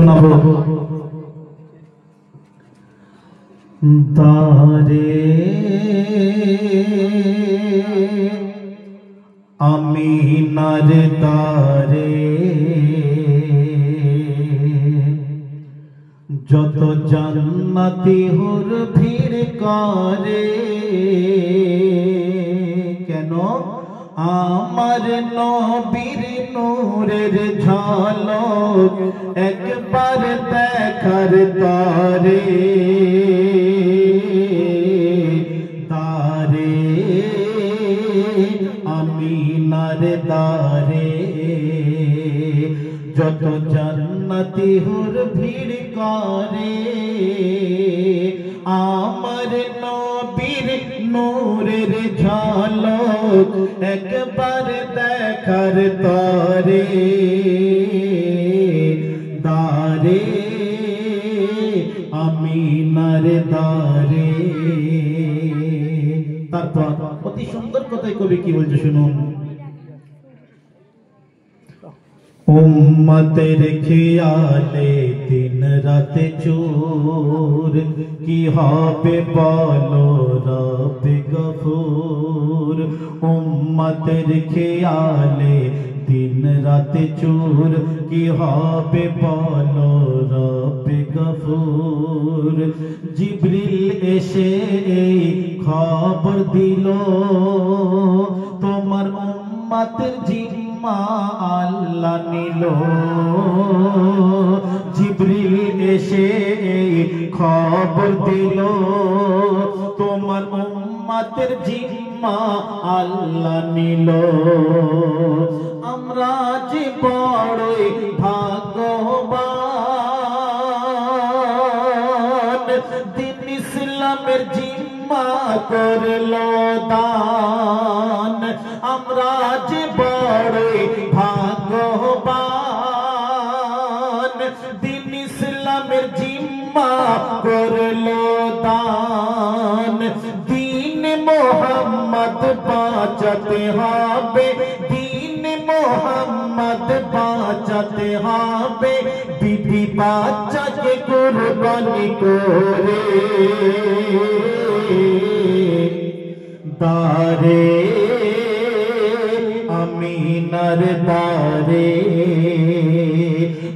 শোনাবো। তারে আমিনার তারে যত জান্নাতি হুর ভিড় করে, কেন আমার নবীর নূরের ঝলক একবার দেখার তরে। তারে আমিনার দারে যত জান্নাতি হুর ভিড় করে, আমার নবীর নূরের ঝলক একবার দেখার তরে। দারে আমিনার দারে। তারপর অতি সুন্দর কথায় কবি কি বলছে শুনুন। উম্মতের খেয়ালে দিন রাতে চোর, কি হবে বলো রবে গফুর। উম্মতের খেয়ালে দিন রাতে চোর, কি হবে বলো রবে গফুর। জিবরিল এসে এই খবর দিল, তোমার উম্মতের জিম্মা আল্লাহ নিল। জিবরিল এসে এই খবর দিল, তোমার উম্মতের জিম্মা আল্লাহ নিল। আমরা যে বড়ই ভাগ্যবান, দিন ইসলামের জিম্মা করলো দান। আমরা যে বড়ই ভাগ্যবান, দিন ইসলামের জিম্মা করলো দান। দিন মোহাম্মদ বাঁচাতে হবে, দিন মোহাম্মদ বাঁচাতে হবে, বিবি বাচ্চাকে কুরবানি করে। দারে আমিনার দারে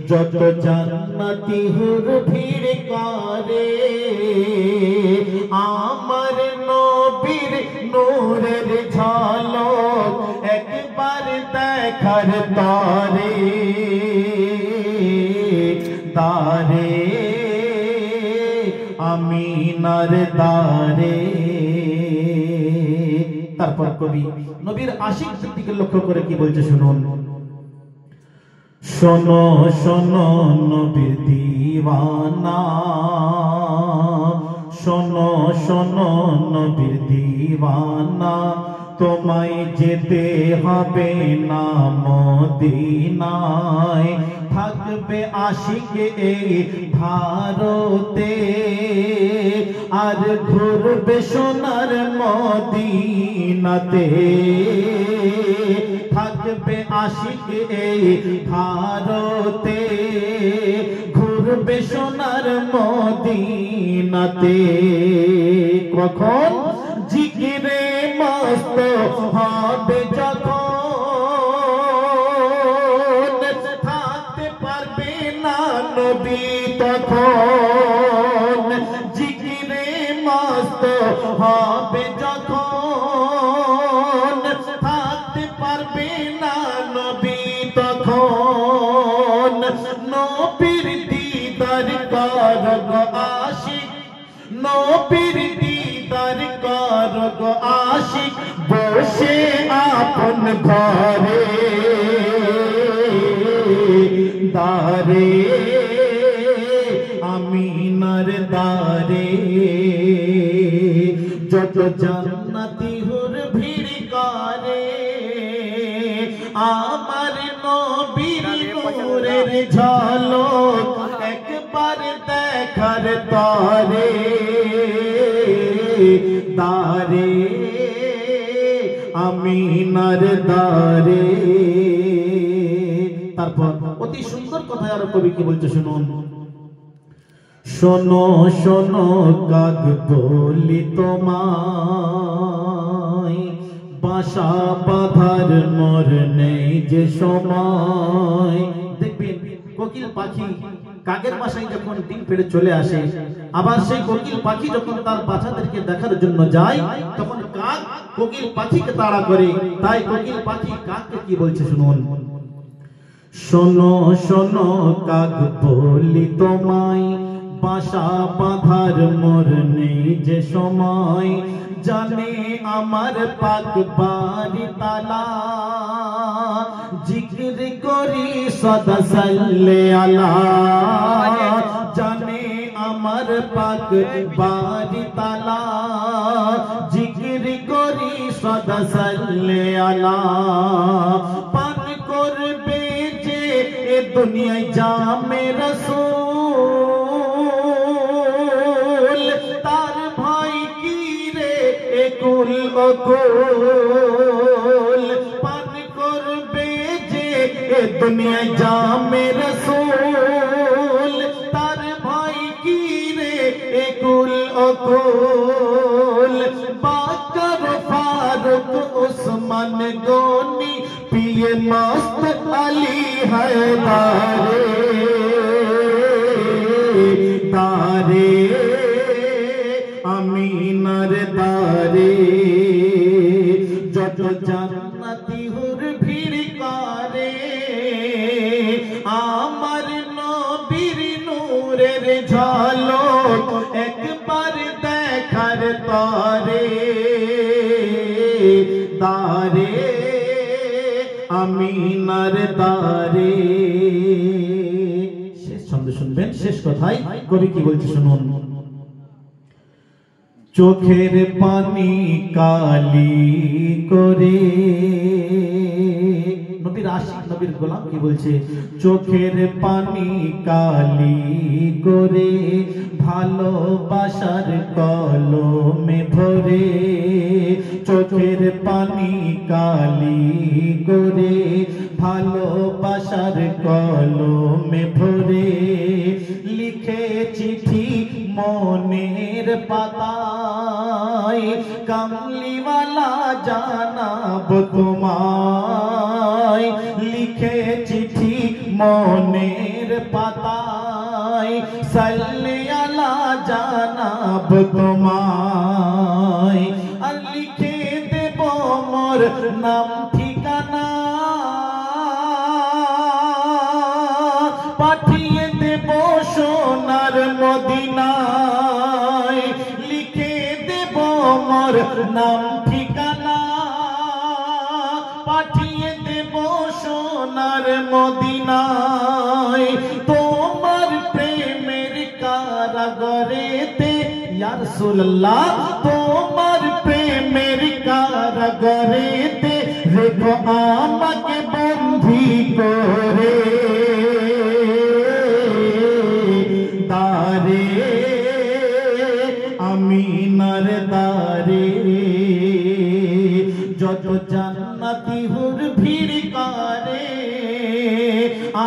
যত জান্নাতি হুর ভিড় করে, আমার নবীর নূরের ঝলক একবার দেখার তরে। দারে আমিনার দারে। তারপর কবি নবীর আশিকদের দিকে লক্ষ্য করে কি বলছে শুনুন। শোনো শোনো নবীর দিওয়ানা, শোনো শোনো নবীর দিওয়ানা, তোমায় যেতে হবে না মদিনায়। থাকবে আশিক এই ভারতে, আর ঘুরবে সোনার মদিনাতে। থাকবে আশিক এই ভারতে, ঘুরবে সোনার মদিনাতে। কখন জিকিরে মস্ত হবে যখন, থাকতে পারবে না নবী তখন। জিকিরে মস্ত হবে যখন, থাকতে পারবে না নবী তখন। নবীর দিদার করগ আশিক, নবীর দিদার করগ আশিক, বসে আপন ঘরে। দারে আমিনার দারে যত জান্নাতি হুর ভিড় করে, আমার নবীর নূরের ঝলক একবার দেখার তরে। দারে আমিনার দারে। তারপর অতি সুন্দর কথা আর কবি কি বলছে শুনুন। শোনো শোনো কাক বলি তোমায়, বাসা বাঁধার মোর নেই যে সময়। দেখবেন কোকিল পাখি কাকের বাসায় যখন ডিম পেড়ে চলে আসে, আবার সেই কোকিল পাখি যখন তার বাচ্চাদেরকে দেখার জন্য যায়, তখন কাক কোকিল পাখিকে তাড়া করে। তাই কোকিল পাখি কাককে কি বলছে শুনুন। শোনো শোনো কাক বলি তোমায়, বাসা বাঁধার মোর নেই যে সময়। জানে আমার পাক বাড়ি তালা, জিকির করি সদা সাল্লে আলা। জানে আমার পাক বাড়ি তালা, জিকির করি সদা সাল্লে আলা। পান করবে যে এ দুনিয়ায় জামে রাসূল, তার ভাই কি রে একুল অকুল। পান করবে যে এ দুনিয়ায় জামে রাসূল, তার ভাই কি রে একুল অকুল। বাকর ফারুক উসমান গনি পিয়ে মস্ত আলী हैदारे दारे अमीनर दारे जत জান্নাতি হুর ভিড় করে আমার নবীর নূরের ঝলক একবার দেখার তরে দারে আমিনার দারে। শেষ ছন্দে শুনবেন, শেষ কথায় কবি কি বলছে শুনুন। চোখের পানি কালি করে, নবীর আশিক নবীর গোলাম কি বলছে। চোখের পানি কালি করে ভালোবাসার কলমে ভরে। চোখের পানি কালি করে ভালোবাসার কলমে ভরে। লিখে চিঠি মনের পাতায় কামলিওয়ালা জানাব তোমায়। লিখে চিঠি মনের পাতায় সাল্লে আলা জানাব তোমায়। আর লিখে দেব মোর নাম ঠিকানা, পাঠিয়ে দেব সোনার মদিনায়। লিখে দেব মোর নাম ঠিকানা, পাঠিয়ে দেব সোনার মদিনায়। তোমার প্রেমের কারাগারেতে ইয়া রাসূলুল্লাহ, তোমার প্রেমের কারাগারেতে রেখো আমাকে বন্দী করে দারে আমিনার দারে। যত জান্নাতি হুর ভিড় করে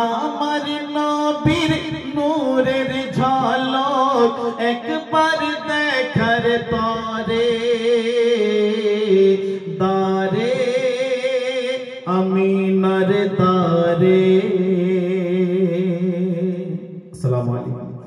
আমার নবীর নূরের ঝলক একবার দেখার তরে দারে আমিনার দারে। আসসালামু আলাইকুম।